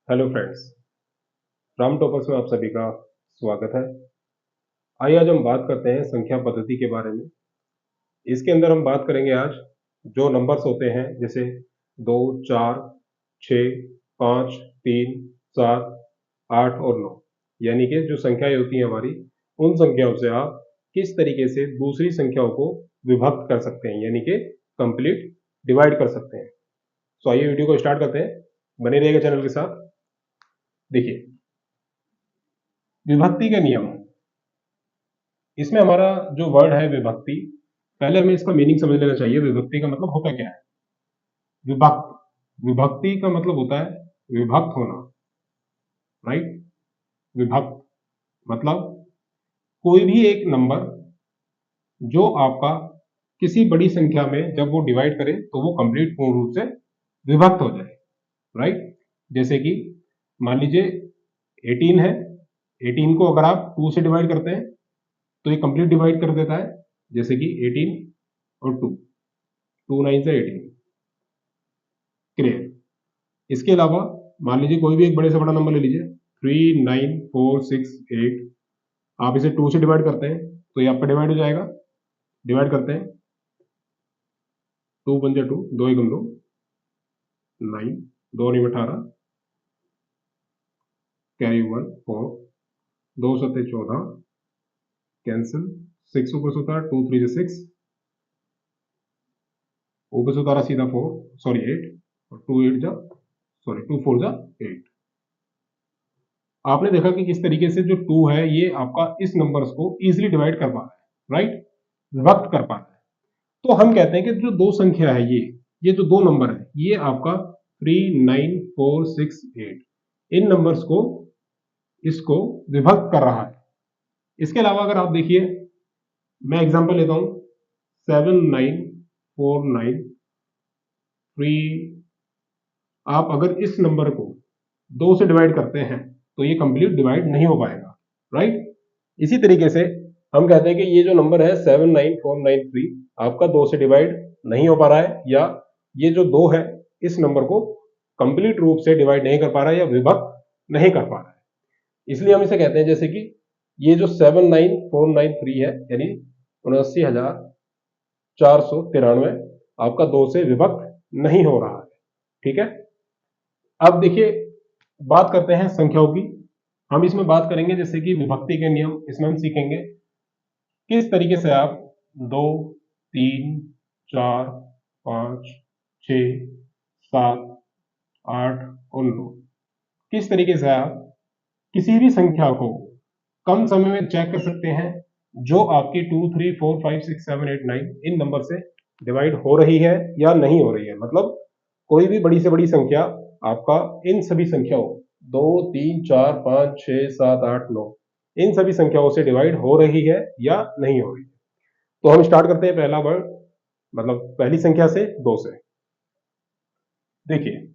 Hello friends, Ram toppers में आप सभी का स्वागत है। आइए आज हम बात करते हैं संख्या पद्धति के बारे में। इसके अंदर हम बात करेंगे आज जो नंबर्स होते हैं जैसे 2, 4, 6, 5, 3, 7, 8 और 9, यानी कि जो संख्याएं होती हैं हमारी, उन संख्याओं से आप किस तरीके से दूसरी संख्याओं को विभक्त कर सकते हैं, यानी कि कंप्लीट डिवाइड कर सकते हैं। तो आइए वीडियो को स्टार्ट करते हैं, बने रहिएगा चैनल के साथ। देखिए, विभक्ति के नियम, इसमें हमारा जो वर्ड है विभक्ति, पहले हमें इसका मीनिंग समझ लेना चाहिए। विभक्ति का मतलब होता क्या है? विभक्त, विभक्ति का मतलब होता है विभक्त होना, राइट। विभक्त मतलब कोई भी एक नंबर जो आपका किसी बड़ी संख्या में जब वो डिवाइड करे तो वो कंप्लीट पूर्ण रूप से विभक्त हो जाए, राइट। जैसे कि मान लीजिए 18 है, 18 को अगर आप 2 से डिवाइड करते हैं तो ये कंप्लीट डिवाइड कर देता है, जैसे कि 18 और 2, 2 9 से 18, क्लियर। इसके अलावा मान लीजिए कोई भी एक बड़े से बड़ा नंबर ले लीजिए, 3 9 4 6 8, आप इसे 2 से डिवाइड करते हैं तो ये आपका डिवाइड हो जाएगा। डिवाइड करते हैं, 2 5 2, 2 1 2, 9, 2 9 18, कैरी 1 4, 2 7 14, कैंसिल, 6 ऊपर से उतारा, 2 3 से 6, ऊपर से उतारा सीधा 4 सॉरी 8, और 2 8 जा सॉरी 2 4 जा 8। आपने देखा कि किस तरीके से जो 2 है ये आपका इस नंबर्स को इजीली डिवाइड कर पा रहा है, राइट, विभक्त कर पा रहा है। तो हम कहते हैं कि जो दो संख्या है ये जो दो नंबर है ये आपका 3 9 4 6 8, इन नंबर्स को इसको विभक्त कर रहा है। इसके अलावा अगर आप देखिए, मैं एग्जांपल लेता हूं 7 9 4 9 3, आप अगर इस नंबर को 2 से डिवाइड करते हैं तो ये कंप्लीट डिवाइड नहीं हो पाएगा, राइट। इसी तरीके से हम कहते हैं कि ये जो नंबर है 79493 आपका 2 से डिवाइड नहीं हो पा रहा है, या ये जो 2 है इस नंबर को कंप्लीट रूप से डिवाइड नहीं कर पा रहा है या विभक्त नहीं कर पा रहा है। इसलिए हम इसे कहते हैं जैसे कि ये जो 79493 है यानी 79,493 आपका 2 से विभक्त नहीं हो रहा है, ठीक है। अब देखिए, बात करते हैं संख्याओं की। हम इसमें बात करेंगे जैसे कि विभक्ति के नियम, इसमें हम सीखेंगे किस तरीके से आप 2 3 4 5 6 7 8 और 9, किस तरीके से आप किसी भी संख्या को कम समय में चेक कर सकते हैं जो आपकी 2 3 4 5 6 7 8 9 इन नंबर से डिवाइड हो रही है या नहीं हो रही है। मतलब कोई भी बड़ी से बड़ी संख्या आपका इन सभी संख्याओं 2 3 4 5 6 7 8 9 इन सभी संख्याओं से डिवाइड हो रही है या नहीं हो रही है। तो हम स्टार्ट करते हैं पहला वर्ड, मतलब पहली संख्या से, 2 से। देखिए,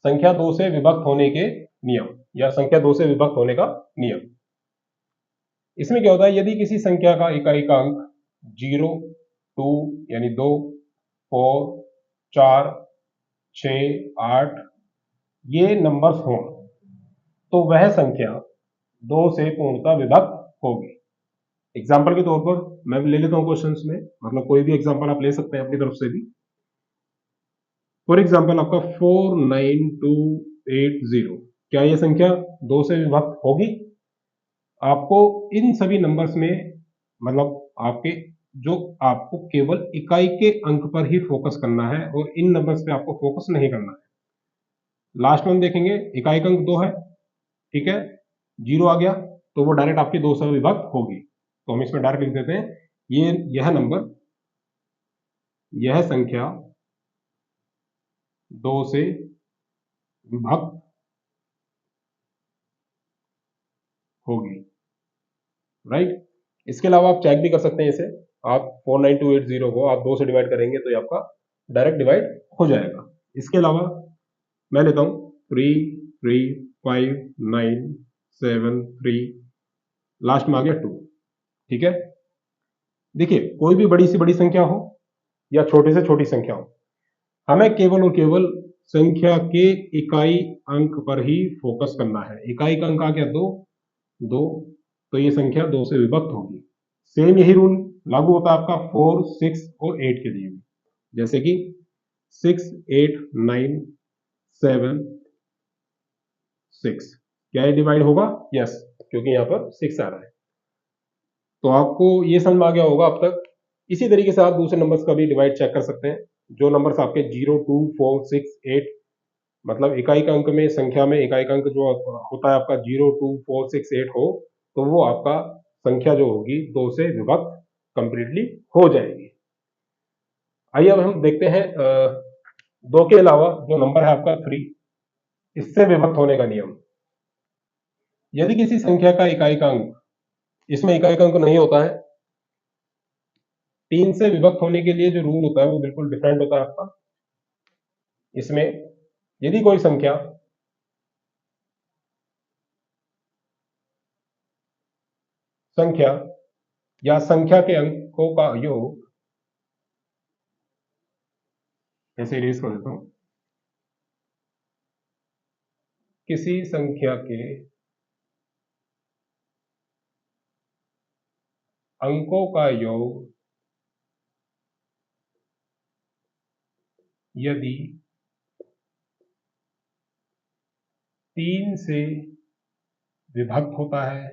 संख्या 2 से विभक्त होने के नियम या संख्या 2 से विभक्त होने का नियम, इसमें क्या होता है, यदि किसी संख्या का इकाई का अंक 0 2 यानी 2 4 4 6 8 ये नंबर्स हों तो वह संख्या 2 से पूर्णतः विभक्त होगी। एग्जाम्पल के तौर पर मैं ले लेता हूं क्वेश्चंस में, मतलब कोई भी एग्जाम्पल आप ले सकते हैं अपनी तरफ से भी। फॉर एग्जाम्पल आपका 49280, क्या यह संख्या 2 से विभक्त होगी? आपको इन सभी नंबर्स में, मतलब आपके जो आपको केवल इकाई के अंक पर ही फोकस करना है और इन नंबर्स पे आपको फोकस नहीं करना है। लास्ट में हम देखेंगे इकाई का अंक 2 है, ठीक है, 0 आ गया तो वो डायरेक्ट आपकी 2 से विभक्त होगी। तो हम इसमें डायरेक्ट लिख देते हैं यह नंबर, यह संख्या 2 से विभक्त होगी, राइट। इसके अलावा आप चेक भी कर सकते हैं इसे, आप 49280 को आप 2 से डिवाइड करेंगे तो ये आपका डायरेक्ट डिवाइड हो जाएगा। इसके अलावा मैं लेता हूं 3 3 5 9 7 3, लास्ट में आ गया 2, ठीक है। देखिए, कोई भी बड़ी से बड़ी संख्या हो या छोटी से छोटी संख्या हो, हमें केवल और केवल संख्या के इकाई अंक पर ही फोकस करना है। इकाई का अंक आ गया 2, 2, तो ये संख्या 2 से विभक्त होगी। सेम यही रूल लागू होता है आपका 4, 6 और 8 के लिए भी। जैसे कि 6, 8, 9, 7, 6, क्या ये डिवाइड होगा? यस, क्योंकि यहाँ पर 6 आ रहा है। तो आपको ये समझ में आ गया होगा अब तक। इसी तरीके से आप दूसरे नंबर्स का भी डिवाइड चेक कर सकते हैं। जो नंबर्स आपके 0, 2, 4, 6, 8, मतलब इकाई का अंक में, संख्या में इकाई का अंक जो होता है आपका 0, 2, 4, 6, 8 हो, तो वो आपका संख्या जो होगी 2 से विभक्त कंप्लीटली हो जाएगी। आइए अब हम देखते हैं 2 के अलावा जो नंबर है आपका 3, इससे विभक्त होने का नियम। यदि किसी संख्या का इकाई का अंक, इसमें इकाई का अंक नहीं होता है, 3 से विभक्त होने के लिए जो रूल होता है वो बिल्कुल डिफरेंट होता है आपका। इसमें यदि कोई संख्या या संख्या के अंकों का योग, ऐसे इरेज कर देता हूं, किसी संख्या के अंकों का योग यदि 3 से विभक्त होता है,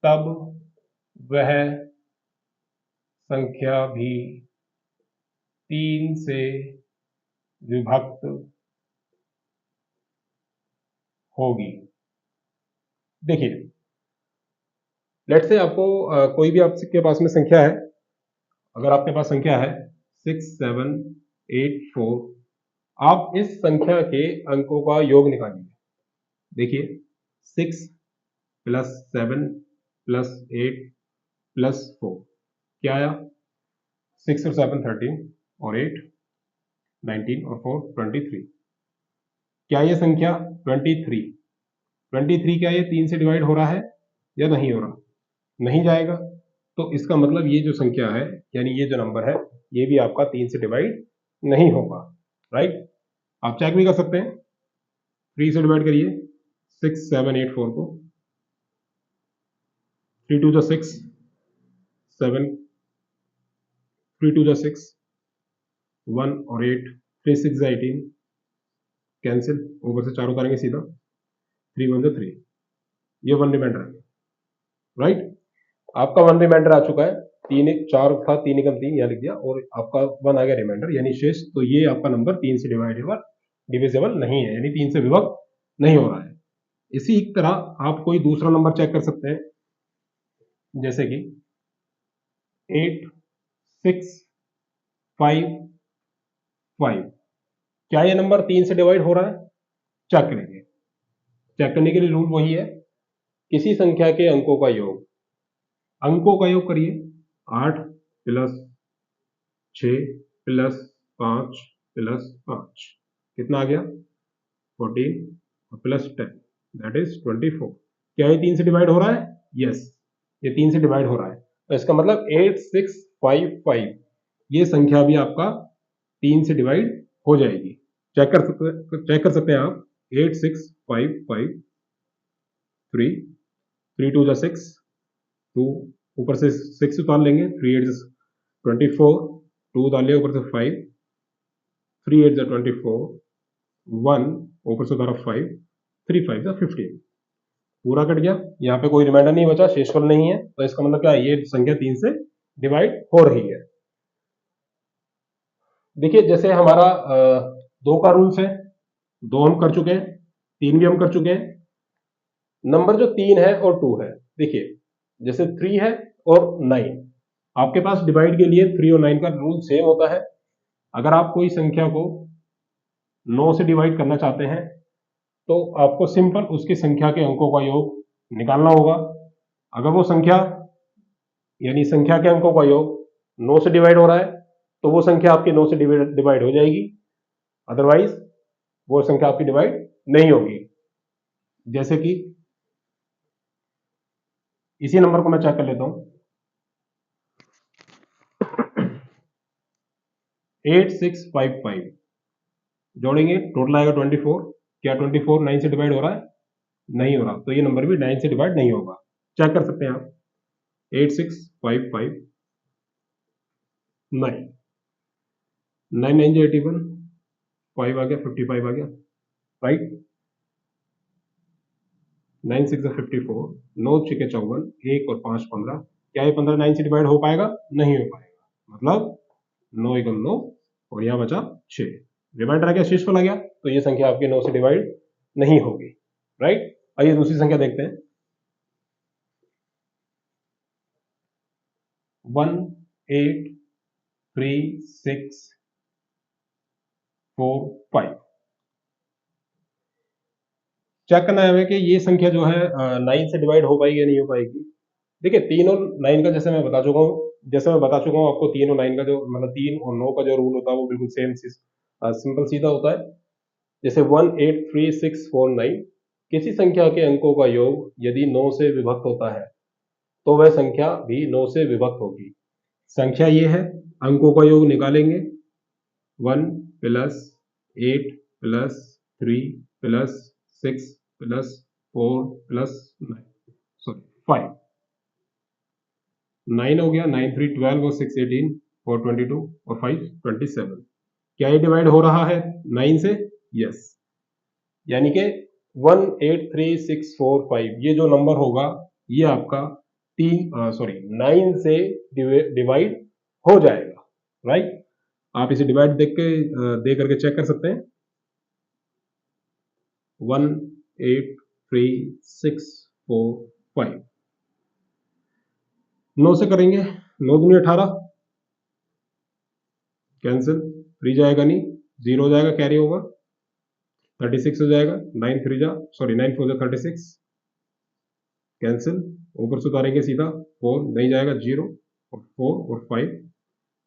तब वह संख्या भी 3 से विभक्त होगी। देखिए, लेट्स से आपको कोई भी आपके पास में संख्या है, अगर आपके पास संख्या है 6, 7, 8, 4, आप इस संख्या के अंकों का योग निकालिए। देखिए 6 प्लस 7 प्लस 8 प्लस 4, क्या आया? 6 और 7 13 और 8 19 और 4 23। क्या ये संख्या 23 क्या ये 3 से डिवाइड हो रहा है या नहीं हो रहा? नहीं जाएगा। तो इसका मतलब ये जो संख्या है, यानी ये जो नंबर है, ये भी आपका 3 से डिवाइड नहीं होगा। राइट, आप चेक भी कर सकते हैं। 3 से डिवाइड करिए 6, 7, 8, 4 को। 3 2 6, 7, 3 2 6, 1 और 8, 3 6 18, कैंसिल, ऊपर से 4 उतारेंगे सीधा, 3 1 3, ये 1 रिमाइंडर है। राइट, आपका 1 रिमाइंडर आ चुका है। 3 1 4 था, 3 एकम 3 यहाँ लिख दिया, और आपका 1 आ गया रिमाइंडर, यानी शेष। तो ये आपका नंबर 3 से डिविजिबल नहीं है, यानी 3 से विभक्त नहीं हो रहा है। इसी तरह आप कोई दूसरा नंबर चेक कर सकते हैं, जैसे कि 8 6 5 5, क्या ये नंबर 3 से डिवाइड हो रहा है? चेक करेंगे। चेक करने के लिए रूल वही है, किसी संख्या के अंकों का योग, अंकों का योग करिए। 8 प्लस 6 प्लस 5 प्लस 5, कितना आ गया? 14 प्लस 10, दैट इज 24। क्या ये 3 से डिवाइड हो रहा है? यस, ये 3 से डिवाइड हो रहा है। तो इसका मतलब 8 6 5 5, ये संख्या भी आपका 3 से डिवाइड हो जाएगी। चेक कर सकते हैं आप। 8 6 5 5 3 3 2 6, 2 ऊपर से 6 उतार लेंगे, 3 8 24, 2 उतार लिया ऊपर से 5, 3 8 24, 1 ऊपर से उतारा 5, 3 5 15, पूरा कट गया। यहाँ पे कोई रिमाइंडर नहीं बचा, शेषफल नहीं है, तो इसका मतलब क्या है? ये संख्या 3 से डिवाइड हो रही है। देखिए, जैसे हमारा 2 का रूल्स है, 2 हम कर चुके हैं, 3 भी हम कर चुके हैं। नंबर जो 3 है और 2 है, देखिए जैसे 3 है और 9, आपके पास डिवाइड के लिए 3 और 9 का रूल सेम होता है। अगर आप कोई संख्या को 9 से डिवाइड करना चाहते हैं, तो आपको सिंपल उसकी संख्या के अंकों का योग निकालना होगा। अगर वो संख्या, यानी संख्या के अंकों का योग 9 से डिवाइड हो रहा है, तो वो संख्या आपकी 9 से डिवाइड हो जाएगी, अदरवाइज वो संख्या आपकी डिवाइड नहीं होगी। जैसे कि इसी नंबर को मैं चेक कर लेता हूं। 8655 जोड़ेंगे टोटल आएगा 24। क्या 24 9 से डिवाइड हो रहा है? नहीं हो रहा, तो ये नंबर भी 9 से डिवाइड नहीं होगा। चेक कर सकते हैं आप। 8655 9 9 9 जो 81, 5 आ गया, 55 आ गया, राइट। 9 6 54, 9 6 54, 1 और 5 15। क्या ये 15 9 से डिवाइड हो पाएगा? नहीं हो पाएगा, मतलब 9 एकम 9 और यहाँ बचा 6। रिमाइंडर आ गया, शेषफल आ गया, तो ये संख्या आपकी 9 से डिवाइड नहीं होगी, राइट। आइए दूसरी संख्या देखते हैं। 1 8 3 6 4 5। चेक करना है हमें कि ये संख्या जो है 9 से डिवाइड हो पाएगी या नहीं हो पाएगी। देखिए 3 और 9 का जैसे मैं बता चुका हूँ आपको, 3 और 9 का जो मतलब 3 और 9 का जो रूल होता है वो बिल्कुल सेम सिंपल सीधा होता है। जैसे 1 8 3 6 4 9, किसी संख्या के अंकों का योग यदि 9 से विभक्त होता है तो वह संख्या भी 9 से विभक्त होगी। संख्या ये है, अंकों का योग निकालेंगे, 1 plus 8 plus 3 plus 6 plus 4 plus 9, sorry 5। 9 हो गया, 9 3 12 और 6 18, 4 22 और 5 27। क्या ये डिवाइड हो रहा है 9 से? यस। यानी कि 1 8 3 6 4 5 ये जो नंबर होगा ये आपका 9 से डिवाइड हो जाएगा, राइट। आप इसे डिवाइड दे करके चेक कर सकते हैं। 1 8 3 6 4 5, 9 से करेंगे, 9 दूनी 18, कैंसिल, 3 जाएगा नहीं, 0 हो जाएगा, कैरी होगा, 36 हो जाएगा, 9 4 जा 36, कैंसिल, ऊपर से उतारेंगे सीधा, 4 नहीं जाएगा, 0 और 4 और 5,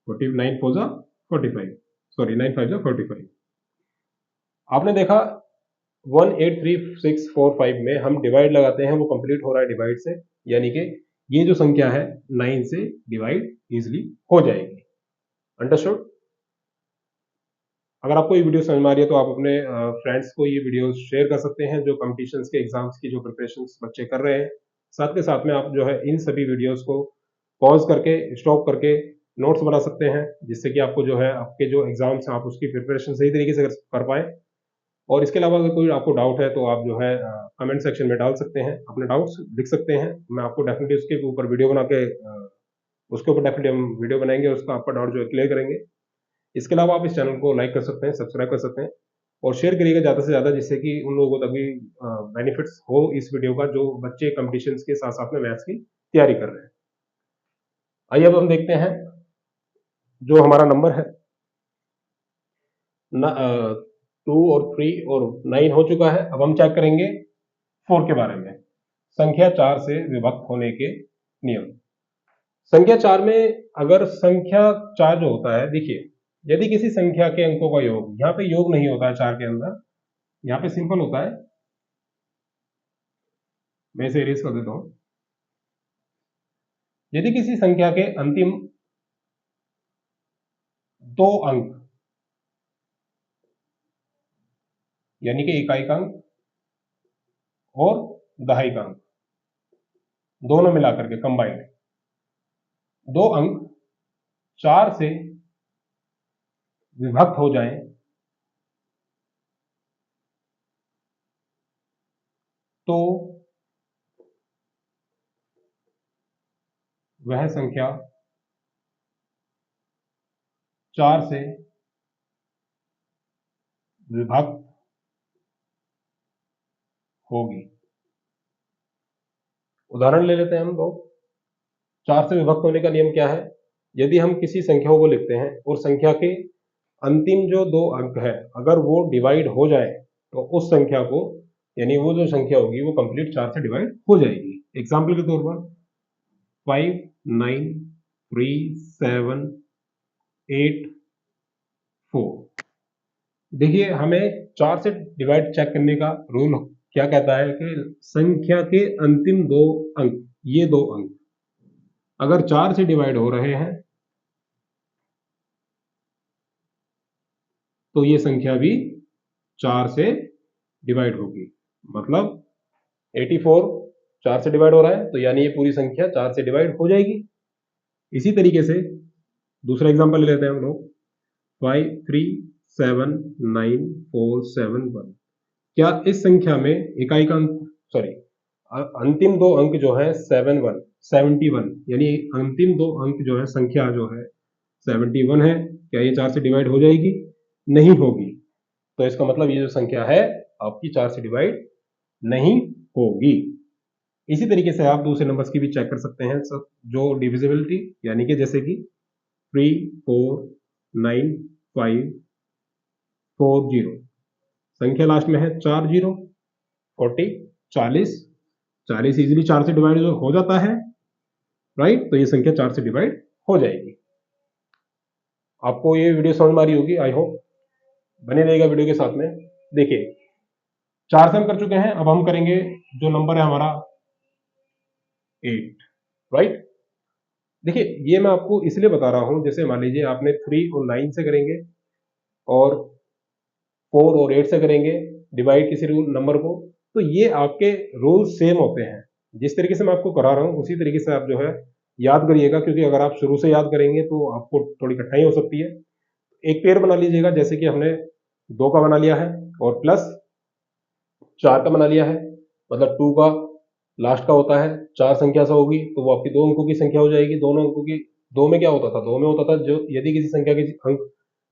49 4 जा 45, 9 5 जा 45। आपने देखा 1 8 3 6 4 5 में हम डिवाइड लगाते हैं, वो कंप्लीट हो रहा है डिवाइड से, यानी कि ये जो संख्या है 9 से डिवाइड इजिली हो जाएगी। अंडरस्टूड? अगर आपको ये वीडियो समझ में आ रही है तो आप अपने फ्रेंड्स को ये वीडियो शेयर कर सकते हैं जो कॉम्पिटिशन्स के एग्जाम्स की जो प्रिपरेशन बच्चे कर रहे हैं। साथ के साथ में आप जो है इन सभी वीडियोस को पॉज करके, स्टॉप करके नोट्स बना सकते हैं, जिससे कि आपको जो है आपके जो एग्जाम्स हैं आप उसकी प्रिपरेशन सही तरीके से कर पाए। और इसके अलावा अगर कोई आपको डाउट है तो आप जो है कमेंट सेक्शन में डाल सकते हैं, अपने डाउट्स लिख सकते हैं। मैं आपको डेफिनेटली उसके ऊपर वीडियो बना के उसके ऊपर डेफिनेटली हम वीडियो बनाएंगे, उसका आपका डाउट जो है क्लियर करेंगे। इसके अलावा आप इस चैनल को लाइक कर सकते हैं, सब्सक्राइब कर सकते हैं और शेयर करिएगा ज़्यादा से ज़्यादा, जिससे कि उन लोगों को तभी बेनिफिट्स हो इस वीडियो का जो बच्चे कॉम्पिटिशन्स के साथ साथ में मैथ्स की तैयारी कर रहे हैं। आइए अब हम देखते हैं जो हमारा नंबर है 2 और 3 और 9 हो चुका है। अब हम चेक करेंगे 4 के बारे में, संख्या 4 से विभक्त होने के नियम। संख्या 4 में अगर संख्या 4 जो होता है, देखिए यदि किसी संख्या के अंकों का योग, यहाँ पे योग नहीं होता है 4 के अंदर, यहाँ पे सिंपल होता है, मैं इसे इरेज कर देता हूं। यदि किसी संख्या के अंतिम 2 अंक यानी कि इकाई का अंक और दहाई का अंक दोनों मिलाकर के कंबाइंड 2 अंक 4 से विभक्त हो जाएं तो वह संख्या 4 से विभक्त होगी। उदाहरण ले लेते हैं हम लोग। 4 से विभक्त होने का नियम क्या है? यदि हम किसी संख्या को लिखते हैं और संख्या के अंतिम जो 2 अंक है अगर वो डिवाइड हो जाए तो उस संख्या को, यानी वो जो संख्या होगी वो कंप्लीट 4 से डिवाइड हो जाएगी। एग्जाम्पल के तौर पर 5 9 3 7 8 4। देखिए हमें 4 से डिवाइड चेक करने का रूल क्या कहता है कि संख्या के अंतिम 2 अंक, ये 2 अंक अगर 4 से डिवाइड हो रहे हैं तो ये संख्या भी 4 से डिवाइड होगी। मतलब 84 4 से डिवाइड हो रहा है, तो यानी ये पूरी संख्या 4 से डिवाइड हो जाएगी। इसी तरीके से दूसरा एग्जांपल ले लेते हैं हम लोग 5379471। क्या इस संख्या में इकाई का अंतिम दो अंक जो है 71 यानी अंतिम दो अंक जो है संख्या जो है 71 है, क्या ये 4 से डिवाइड हो जाएगी? नहीं होगी। तो इसका मतलब ये जो संख्या है आपकी 4 से डिवाइड नहीं होगी। इसी तरीके से आप दूसरे नंबर्स की भी चेक कर सकते हैं सब, जो डिविजिबिलिटी यानी कि जैसे कि 34954 संख्या लास्ट में है 40 40 40 40 इजीली 4 से डिवाइड हो जाता है, राइट? तो ये संख्या 4 से डिवाइड हो जाएगी। आपको ये वीडियो समझ में आ रही होगी, आई होप। बने रहेगा वीडियो के साथ में। देखिए 4 से हम कर चुके हैं, अब हम करेंगे जो नंबर है हमारा 8, राइट? देखिए ये मैं आपको इसलिए बता रहा हूं, जैसे मान लीजिए आपने 3 और 9 से करेंगे और 4 और 8 से करेंगे डिवाइड किसी नंबर को, तो ये आपके रूल सेम होते हैं। जिस तरीके से मैं आपको करा रहा हूं उसी तरीके से आप जो है याद करिएगा, क्योंकि अगर आप शुरू से याद करेंगे तो आपको थोड़ी कठिनाई हो सकती है। एक पेयर बना लीजिएगा, जैसे कि हमने 2 का बना लिया है और प्लस 4 का बना लिया है, मतलब 2 का लास्ट का होता है 4 संख्या से होगी, तो वो आपकी 2 अंकों की संख्या हो जाएगी। दोनों अंकों की 2 में क्या होता था? 2 में होता था जो यदि किसी संख्या के अंक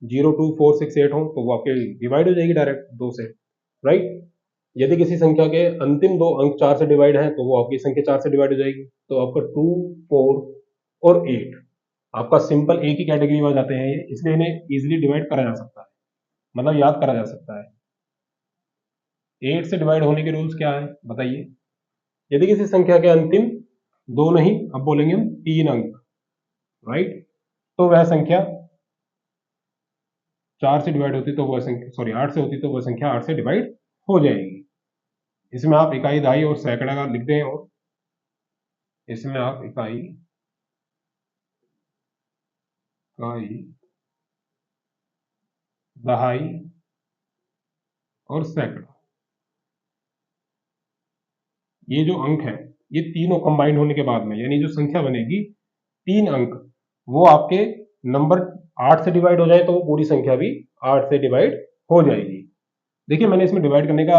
0 2 4 6 8 हो तो वो आपके डिवाइड हो जाएगी डायरेक्ट 2 से, राइट? यदि किसी संख्या के अंतिम 2 अंक 4 से डिवाइड है तो वो आपकी संख्या 4 से डिवाइड हो जाएगी। तो आपका 2 4 और 8 आपका सिंपल एक ही कैटेगरी में जाते हैं ये, इसलिए इन्हें इजीली डिवाइड करा जा सकता है, मतलब याद करा जा सकता है। 8 से डिवाइड होने के रूल्स क्या है बताइए? यदि किसी संख्या के अंतिम 2 नहीं, अब बोलेंगे हम 3 अंक, राइट? तो वह संख्या 4 से डिवाइड होती तो वह संख्या 8 से होती तो वह संख्या 8 से डिवाइड हो जाएगी। इसमें आप इकाई, दहाई और सैकड़ा का लिखते हैं, और इसमें आप इकाई दहाई और सैकड़ा, ये जो अंक है ये तीनों कंबाइंड होने के बाद में यानी जो संख्या बनेगी 3 अंक, वो आपके नंबर 8 से डिवाइड हो जाए तो वो पूरी संख्या भी 8 से डिवाइड हो जाएगी। देखिए मैंने इसमें डिवाइड करने का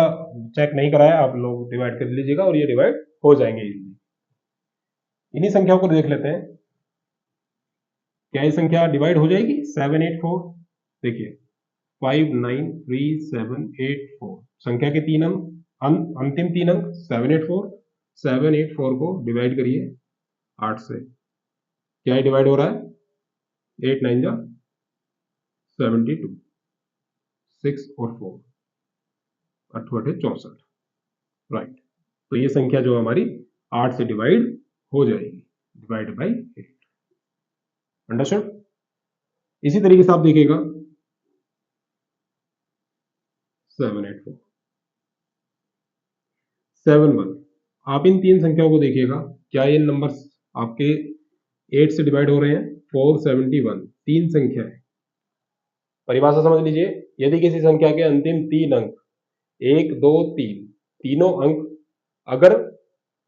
चेक नहीं कराया, आप लोग डिवाइड कर लीजिएगा और ये डिवाइड हो जाएंगे इजीली। इन्हीं संख्याओं को देख लेते हैं, क्या ये संख्या डिवाइड हो जाएगी? 784, देखिए 593 784 संख्या के 3 अंक, अंतिम 3 अंक 784, 784 को डिवाइड करिए 8 से, क्या ये डिवाइड हो रहा है? 8 9 जा 72, 6 और 4 8 8 64, राइट? तो ये संख्या जो हमारी 8 से डिवाइड हो जाएगी, डिवाइड बाई 8, अंडरस्टूड? इसी तरीके से आप देखिएगा 784 71, आप इन 3 संख्याओं को देखिएगा, क्या ये नंबर्स आपके 8 से डिवाइड हो रहे हैं? 471 3 संख्या है, परिभाषा समझ लीजिए। यदि किसी संख्या के अंतिम 3 अंक 1 2 3 तीनों अंक अगर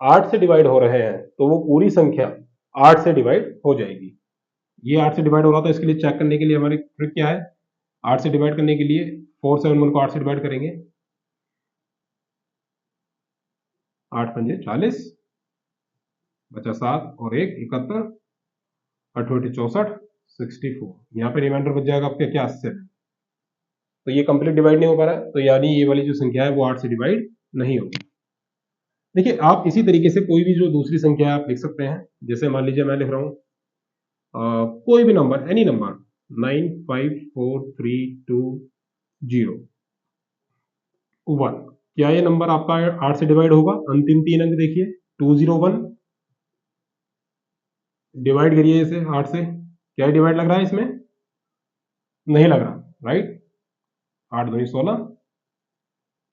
8 से डिवाइड हो रहे हैं तो वो पूरी संख्या 8 से डिवाइड हो जाएगी। ये 8 से डिवाइड हो रहा था, इसके लिए चेक करने के लिए हमारी ट्रिक क्या है? 8 से डिवाइड करने के लिए 471 को 8 से डिवाइड करेंगे, 8 पंजे 40, बचा 7 और 1 71, 8 8 64, 64, यहाँ पे रिमाइंडर बच जाएगा आपका क्या? 7। तो ये कंप्लीट डिवाइड नहीं हो पा रहा है, तो यानी ये वाली जो संख्या है वो 8 से डिवाइड नहीं होगी। देखिए आप इसी तरीके से कोई भी जो दूसरी संख्या है आप लिख सकते हैं, जैसे मान लीजिए मैं लिख रहा हूं कोई भी नंबर, एनी नंबर 9543201, क्या ये नंबर आपका 8 से डिवाइड होगा? अंतिम 3 अंक देखिए 201, डिवाइड करिए इसे 8 से, क्या डिवाइड लग रहा है? इसमें नहीं लग रहा, राइट? 8 2 16,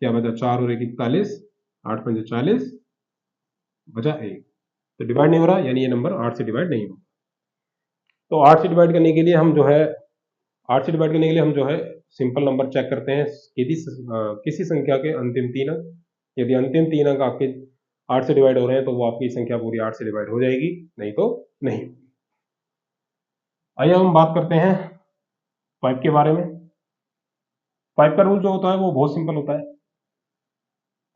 क्या बचा? 4 और 1 41, 8 5 40, बचा 1, तो डिवाइड नहीं हो रहा, यानी ये नंबर 8 से डिवाइड नहीं होगा। तो 8 से डिवाइड करने के लिए हम जो है 8 से डिवाइड करने के लिए हम जो है सिंपल नंबर चेक करते हैं, किसी संख्या के अंतिम 3 अंक, यदि अंतिम 3 अंक आपके 8 से डिवाइड हो रहे हैं तो वो आपकी संख्या पूरी 8 से डिवाइड हो जाएगी, नहीं तो नहीं। आइए हम बात करते हैं 5 के बारे में। 5 का रूल जो होता है वो बहुत सिंपल होता है,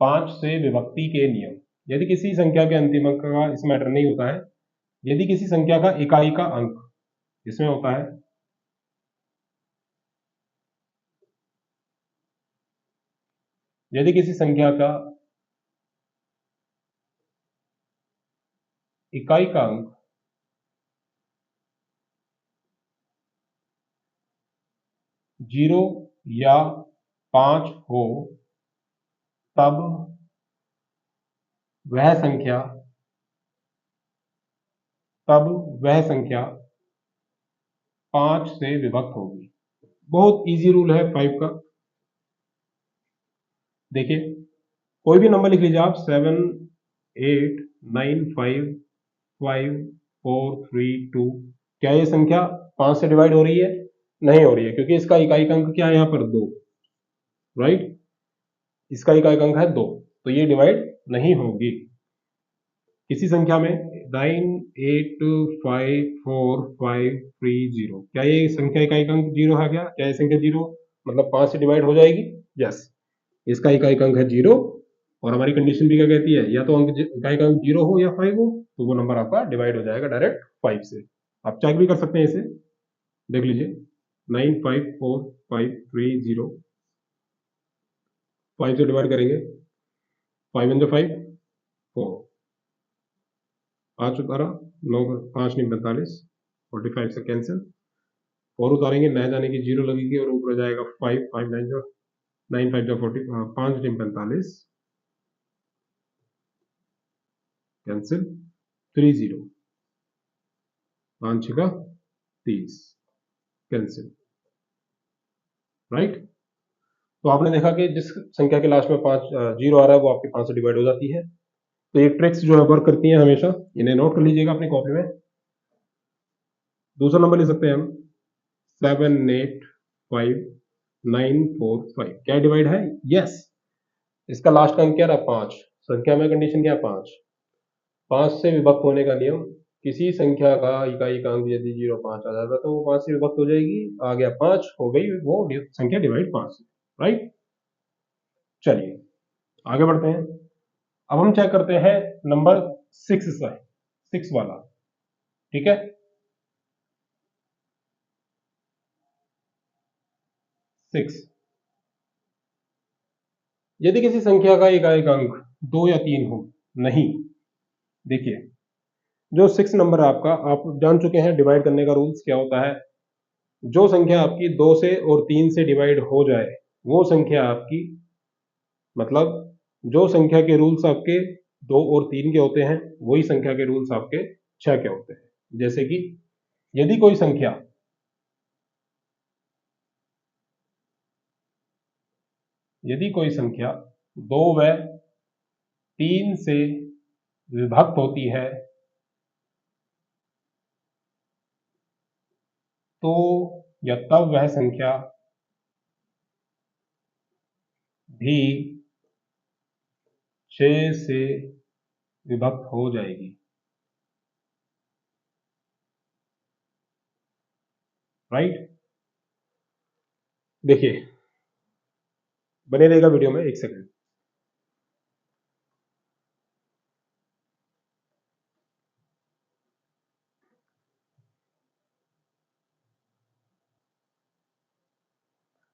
5 से विभक्ति के नियम। यदि किसी संख्या के अंतिम अंक का इसमें मैटर नहीं होता है, यदि किसी संख्या का इकाई का अंक इसमें होता है, यदि किसी संख्या का इकाई का अंक 0 या 5 हो, तब वह संख्या 5 से विभक्त होगी। बहुत इजी रूल है 5 का। देखिए, कोई भी नंबर लिख लीजिए आप, 7 8 9 5 5 4 3 2। क्या ये संख्या 5 से डिवाइड हो रही है? नहीं हो रही है, क्योंकि इसका इकाई का अंक क्या है यहाँ पर? 2, राइट। इसका इकाई का अंक है 2, तो ये डिवाइड नहीं होगी। किसी संख्या में 9 8 5 4 5 3 0, क्या ये संख्या इकाई का अंक 0 है? क्या ये संख्या 0 मतलब 5 से डिवाइड हो जाएगी? यस, इसका इकाई का अंक है 0, और हमारी कंडीशन भी क्या कहती है, या तो अंक इकाई का अंक 0 हो या 5 हो, तो वो नंबर आपका डिवाइड हो जाएगा डायरेक्ट 5 से। आप चेक भी कर सकते हैं इसे, देख लीजिए, 9 5 4 5 3 0, 5 से डिवाइड करेंगे, 5 × 5 4, 5 उतारा, 9 5 नहीं 45, 45 से कैंसिल, और उतारेंगे, नया जाने की 0 लगेगी, और ऊपर जाएगा 5 5 9 जो 9 5 जो 40, 5 नहीं 45, कैंसिल, 3 0, 5 6 का 30, कैंसिल, राइट। तो आपने देखा कि जिस संख्या के लास्ट में 5 0 आ रहा है वो आपके 5 से डिवाइड हो जाती है। तो ये ट्रिक्स जो है वर्क करती हैं हमेशा, इन्हें नोट कर लीजिएगा अपनी कॉपी में। दूसरा नंबर ले सकते हैं हम, 7 8 5 9 4 5, क्या डिवाइड है? यस, इसका लास्ट का अंक क्या रहा? 5। संख्या में कंडीशन क्या है? 5। 5 से विभक्त होने का नियम, किसी संख्या का इकाई का अंक यदि 0 5 आ जाता तो वो 5 से विभक्त हो जाएगी, आ गया 5, हो गई वो संख्या डिवाइड 5 से, राइट। चलिए आगे बढ़ते हैं। अब हम चेक करते हैं नंबर 6 से, 6 वाला, ठीक है। 6, यदि किसी संख्या का इकाई का अंक 2 या 3 हो, नहीं, देखिए, जो 6 नंबर है आपका, आप जान चुके हैं डिवाइड करने का रूल्स क्या होता है। जो संख्या आपकी 2 से और 3 से डिवाइड हो जाए, वो संख्या आपकी, मतलब जो संख्या के रूल्स आपके 2 और 3 के होते हैं, वही संख्या के रूल्स आपके 6 के होते हैं। जैसे कि यदि कोई संख्या 2 व 3 से विभक्त होती है, तो या तब वह संख्या भी 6 से विभक्त हो जाएगी, राइट। देखिए, बने रहेगा वीडियो में, 1 सेकंड।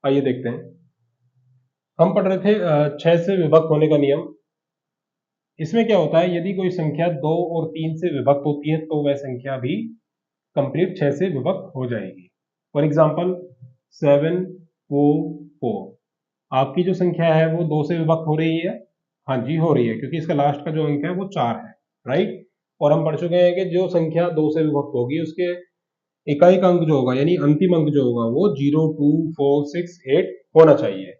आइए देखते हैं, हम पढ़ रहे थे 6 से विभक्त होने का नियम। इसमें क्या होता है, यदि कोई संख्या 2 और 3 से विभक्त होती है तो वह संख्या भी कंप्लीट 6 से विभक्त हो जाएगी। फॉर एग्जाम्पल 7 4 4, आपकी जो संख्या है वो 2 से विभक्त हो रही है, हाँ जी हो रही है, क्योंकि इसका लास्ट का जो अंक है वो 4 है, राइट। और हम पढ़ चुके हैं कि जो संख्या 2 से विभक्त होगी उसके इकाई का अंक जो होगा, यानी अंतिम अंक जो होगा, वो 0 2 4 6 8 होना चाहिए,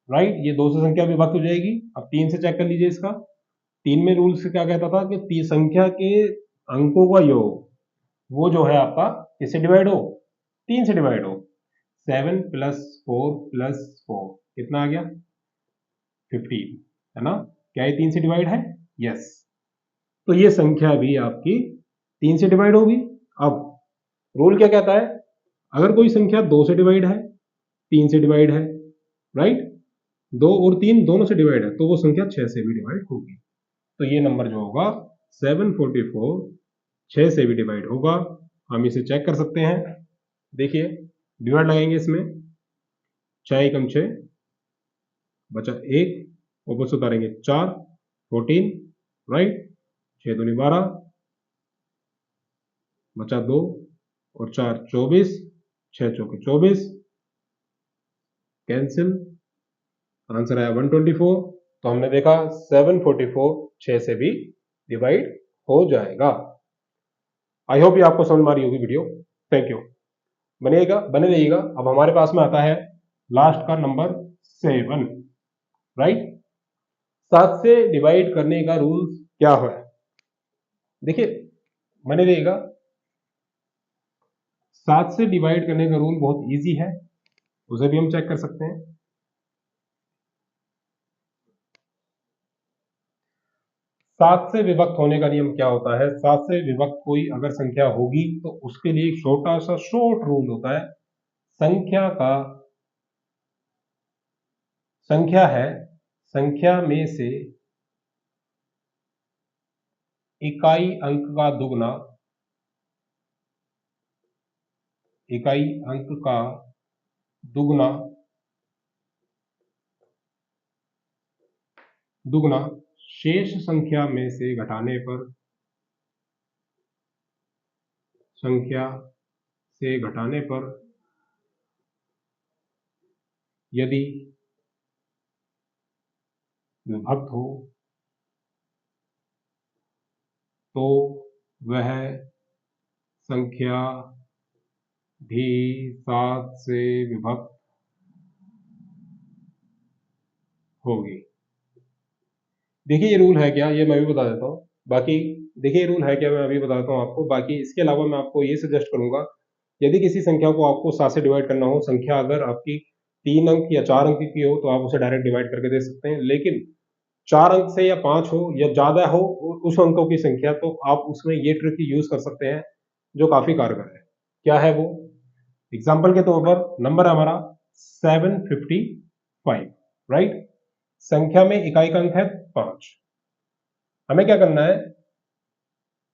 राइट। ये 2 से संख्या विभक्त हो जाएगी। अब 3 से चेक कर लीजिए इसका। 3 में रूल से क्या कहता था कि संख्या के अंकों का योग, वो जो है आपका किससे डिवाइड हो? 3 से डिवाइड हो। 7 + 4 + 4 कितना आ गया? 15, है ना? क्या ये 3 से डिवाइड है? यस। तो ये संख्या भी आपकी 3 से डिवाइड होगी। अब रूल क्या कहता है? अगर कोई संख्या 2 से डिवाइड है, 3 से डिवाइड है, राइट, 2 और 3 दोनों से डिवाइड है, तो वो संख्या 6 से भी डिवाइड होगी। तो ये नंबर जो होगा 744 6 से भी डिवाइड होगा। हम इसे चेक कर सकते हैं। देखिए, डिवाइड लगाएंगे इसमें, 6 एकम 6 बचा 1, ऊपर से उतारेंगे 4, 14, राइट, 6 दूनी 12 बचा 2 और 4 24, 6 चौके 24, कैंसिल, आंसर आया 124। तो हमने देखा 744 6 से भी डिवाइड हो जाएगा। आई होप ये आपको समझ में आ रही होगी वीडियो। Thank you. बने रहिएगा। अब हमारे पास में आता है लास्ट का नंबर 7, राइट। 7 से डिवाइड करने का रूल क्या है? देखिए, बने रहिएगा। 7 से डिवाइड करने का रूल बहुत इजी है, उसे भी हम चेक कर सकते हैं। 7 से विभक्त होने का नियम क्या होता है? 7 से विभक्त कोई अगर संख्या होगी तो उसके लिए एक छोटा सा शॉर्ट रूल होता है। संख्या में से इकाई अंक का दुगना, इकाई अंक का दुगना दुगना शेष संख्या में से घटाने पर, संख्या से घटाने पर यदि विभक्त हो तो वह संख्या भी 7 से विभक्त होगी। देखिए ये रूल है क्या, ये मैं भी बता देता हूँ। बाकी देखिए ये रूल है क्या, मैं अभी बता देता हूँ आपको। बाकी इसके अलावा मैं आपको ये सजेस्ट करूंगा, यदि किसी संख्या को आपको 7 से डिवाइड करना हो, संख्या अगर आपकी 3 अंक या 4 अंक की हो तो आप उसे डायरेक्ट डिवाइड करके दे सकते हैं। लेकिन 4 अंक से या 5 हो या ज्यादा हो उस अंकों की संख्या, तो आप उसमें ये ट्रिक यूज कर सकते हैं जो काफी कारगर है। क्या है वो? एग्जाम्पल के तौर पर नंबर है हमारा 755, राइट। संख्या में इकाई का अंक है 5। हमें क्या करना है?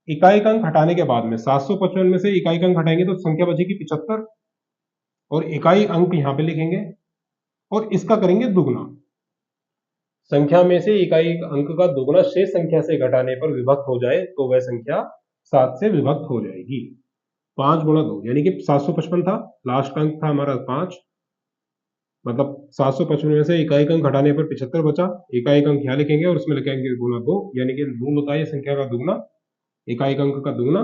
इकाई का अंक हटाने के बाद में 755 में से इकाई का अंक हटाएंगे तो संख्या बचेगी 75, और इकाई अंक यहां पे लिखेंगे और इसका करेंगे दुगना। संख्या में से इकाई अंक का दुगना शेष संख्या से घटाने पर विभक्त हो जाए तो वह संख्या 7 से विभक्त हो जाएगी। 5 गुणा 2 यानी कि 755 था, लास्ट अंक था हमारा 5, मतलब 755 में से इकाई अंक घटाने पर 75 बचा। इकाई अंक यहाँ लिखेंगे और उसमें लिखेंगे गुणा 2, यानी कि रूल होता है संख्या का दुगना, इकाई अंक का दुगना।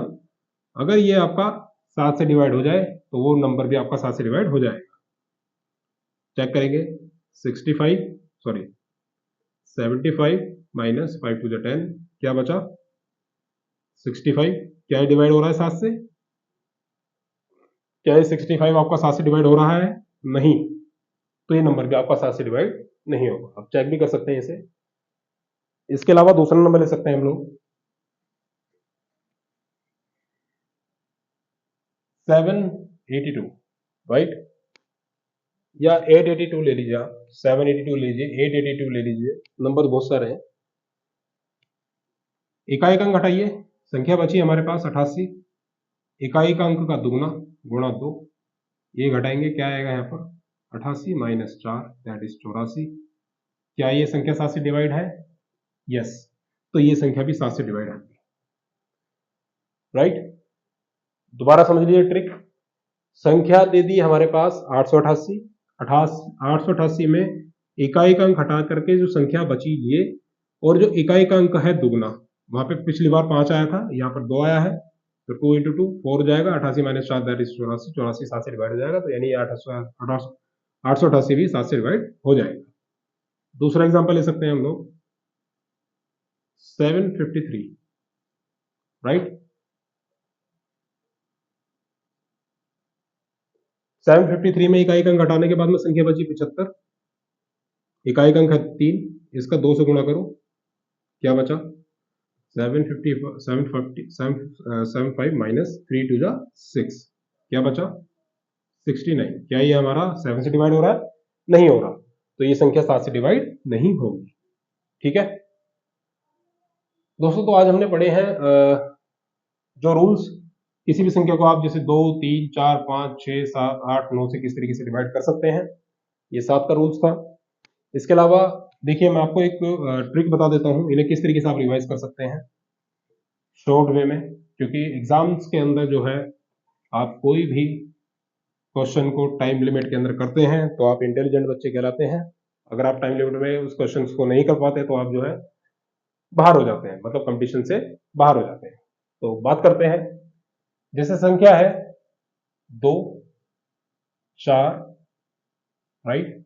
अगर ये आपका 7 से डिवाइड हो जाए तो वो नंबर भी आपका 7 से डिवाइड हो जाएगा। चेक करेंगे, 75 माइनस 5 टू 10, क्या बचा? 65। क्या ये डिवाइड हो रहा है 7 से? क्या ये 65 आपका 7 से डिवाइड हो रहा है? नहीं। तो ये नंबर भी आपका 7 से डिवाइड नहीं होगा। आप चेक भी कर सकते हैं इसे। इसके अलावा दूसरा नंबर ले सकते हैं हम लोग, 782, राइट, या 882 ले लीजिए आप। 782 लीजिए, 882 ले लीजिए, नंबर बहुत सारे हैं। इकाई का अंक हटाइए, संख्या बची हमारे पास 88। इकाई का अंक का दुगना गुणा 2, ये घटाएंगे, क्या आएगा यहाँ पर? 88 माइनस 4 दैट इज 84। क्या ये संख्या 7 से डिवाइड है? यस। तो ये संख्या भी 7 से डिवाइड है, राइट। दोबारा समझ लीजिए ट्रिक। संख्या दे दी हमारे पास 888, 888 में इकाई का अंक हटा करके जो संख्या बची ये, और जो इकाई का अंक है दुगना, वहां पे पिछली बार 5 आया था, यहाँ पर 2 आया है, तो 2 इंटू 2 4 हो जाएगा। 88 माइनस 4 दैट इज 84, 84 7 से डिवाइड हो जाएगा, तो यानी 888 भी 7 से डिवाइड हो जाएगा। दूसरा एग्जांपल ले सकते हैं हम लोग, 753, राइट। 753 में इकाई अंक घटाने के बाद में संख्या बची 75, इकाई अंक है 3, इसका 2 से गुणा करो, क्या बचा 775 माइनस 3 टू जा 6, क्या बचा 69। क्या ये हमारा 7 से डिवाइड हो रहा है? नहीं हो रहा, तो ये संख्या 7 से डिवाइड नहीं होगी। ठीक है दोस्तों, तो आज हमने पढ़े हैं जो रूल्स किसी भी संख्या को आप जैसे 2, 3, 4, 5, 6, 7, 8, 9 से किस तरीके से डिवाइड कर सकते हैं, ये 7 का रूल्स था। इसके अलावा देखिए मैं आपको एक ट्रिक बता देता हूं, इन्हें किस तरीके से आप रिवाइज कर सकते हैं शॉर्ट वे में, क्योंकि एग्जाम्स के अंदर जो है आप कोई भी क्वेश्चन को टाइम लिमिट के अंदर करते हैं तो आप इंटेलिजेंट बच्चे कहलाते हैं। अगर आप टाइम लिमिट में उस क्वेश्चन को नहीं कर पाते तो आप जो है बाहर हो जाते हैं, मतलब कंपटीशन से बाहर हो जाते हैं। तो बात करते हैं, जैसे संख्या है 2, 4, राइट,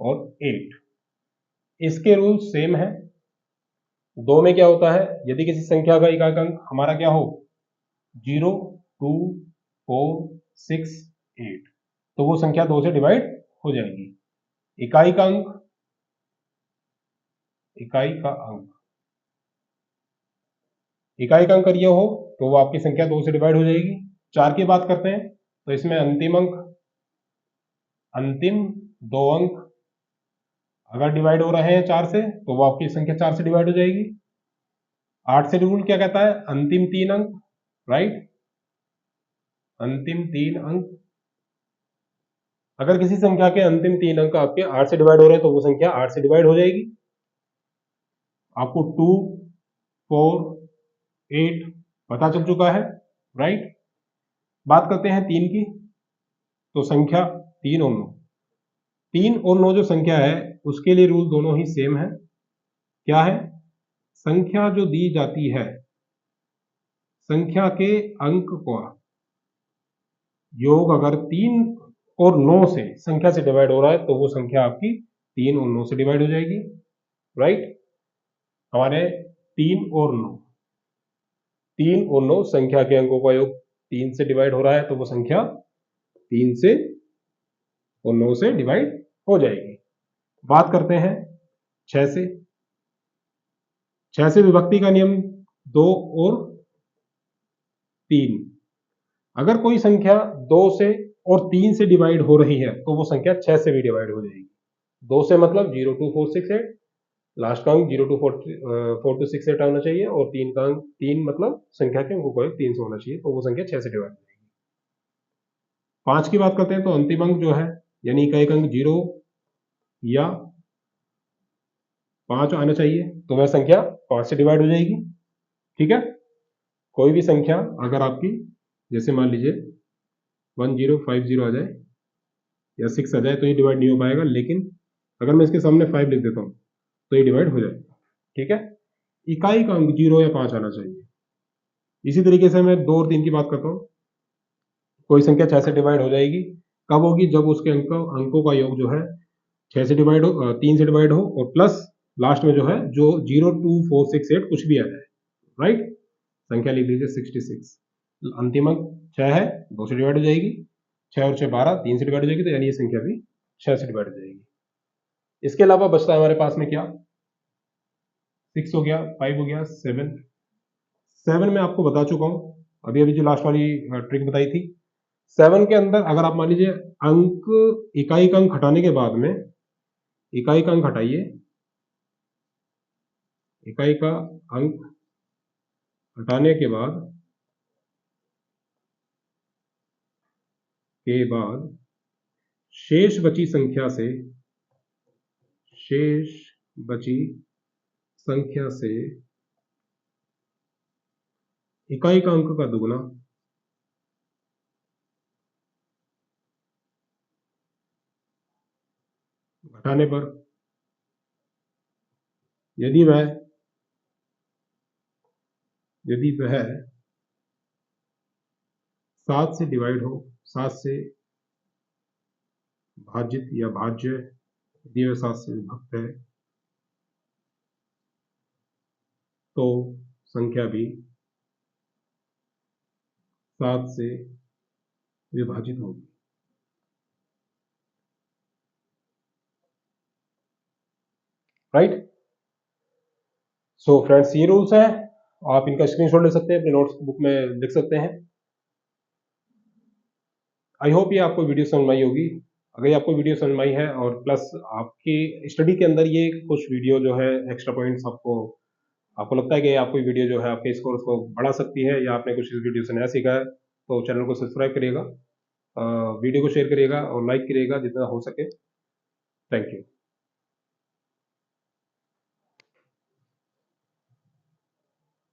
और 8, इसके रूल सेम है। 2 में क्या होता है, यदि किसी संख्या का इकाई अंक हमारा क्या हो 0, 2, 4, 6, 8, तो वो संख्या 2 से डिवाइड हो जाएगी। इकाई का अंक, इकाई का अंक, इकाई का अंक ये हो तो वो आपकी संख्या 2 से डिवाइड हो जाएगी। 4 की बात करते हैं तो इसमें अंतिम अंक, अंतिम 2 अंक अगर डिवाइड हो रहे हैं 4 से तो वो आपकी संख्या 4 से डिवाइड हो जाएगी। 8 से रूल क्या कहता है, अंतिम 3 अंक, राइट, अंतिम 3 अंक। अगर किसी संख्या के अंतिम 3 अंक आपके 8 से डिवाइड हो रहे हैं तो वो संख्या 8 से डिवाइड हो जाएगी। आपको 2, 4, 8 पता चल चुका है, राइट। बात करते हैं 3 की, तो संख्या 3 और 9, 3 और 9 जो संख्या है उसके लिए रूल दोनों ही सेम है। क्या है, संख्या जो दी जाती है, संख्या के अंक का योग अगर 3 और 9 से संख्या से डिवाइड हो रहा है तो वो संख्या आपकी 3 और 9 से डिवाइड हो जाएगी, राइट। हमारे 3 और 9, 3 और 9 संख्या के अंकों का योग 3 से डिवाइड हो रहा है तो वो संख्या 3 से और 9 से डिवाइड हो जाएगी। बात करते हैं 6 से। 6 से विभक्ति का नियम 2 और 3, अगर कोई संख्या 2 से और 3 से डिवाइड हो रही है तो वो संख्या 6 से भी डिवाइड हो जाएगी। 2 से मतलब 0, 2, 4, 6, 8, लास्ट का अंक 0, 2, 4 to 6, 8 आना चाहिए, और 3 का अंक 3 मतलब संख्या के अंकों का 3 से होना चाहिए, तो वो संख्या 6 से डिवाइड हो जाएगी। 5 की बात करते हैं तो अंतिम अंक जो है यानी इकाई अंक 0 या 5 आना चाहिए, तो वह संख्या 5 से डिवाइड हो जाएगी। ठीक है, कोई भी संख्या अगर आपकी जैसे मान लीजिए 1050 आ जाए या 6 आ जाए तो ये डिवाइड नहीं हो पाएगा, लेकिन अगर मैं इसके सामने 5 लिख देता हूं तो ये डिवाइड हो जाएगा। ठीक है, इकाई का अंक 0 या 5 आना चाहिए। इसी तरीके से मैं 2 और 3 की बात करता हूं, कोई संख्या 6 से डिवाइड हो जाएगी, कब होगी, जब उसके अंकों का योग जो है 6 से डिवाइड हो, 3 से डिवाइड हो, और प्लस लास्ट में जो है जो 0, 2, 4, 6, 8 कुछ भी आ जाए, राइट। संख्या लिख लीजिए 66, अंतिम अंक 6 है, 2 से डिवाइड हो जाएगी, 6 और 6 12, 3 से डिवाइड हो जाएगी, तो यानी ये संख्या भी 6 से डिवाइड हो जाएगी। इसके अलावा बचता है हमारे पास में क्या, 6 हो गया, 5 हो गया, 7। 7 में आपको बता चुका हूं, अभी अभी जो लास्ट वाली ट्रिक बताई थी। 7 के अंदर अगर आप मान लीजिए अंक, इकाई का अंक हटाने के बाद में, इकाई का अंक हटाइए, इकाई का अंक हटाने के बाद शेष बची संख्या से, शेष बची संख्या से इकाई का अंक का दुगुना घटाने पर यदि वह 7 से डिवाइड हो, 7 से भाजित या भाज्य, यदि वह 7 से विभक्त है तो संख्या भी 7 से विभाजित होगी। राइट। सो फ्रेंड्स, ये रूल्स हैं, आप इनका स्क्रीनशॉट ले सकते हैं, अपने नोट्स बुक में लिख सकते हैं। आई होप ये आपको वीडियो समझ में आई होगी। अगर ये आपको वीडियो समझ में आई है और प्लस आपकी स्टडी के अंदर ये कुछ वीडियो जो है एक्स्ट्रा पॉइंट्स आपको आपको लगता है कि आपको वीडियो जो है आपके स्कोर को बढ़ा सकती है, या आपने कुछ इस वीडियो से नया सीखा है, तो चैनल को सब्सक्राइब करिएगा, वीडियो को शेयर करिएगा और लाइक करिएगा जितना हो सके। Thank you.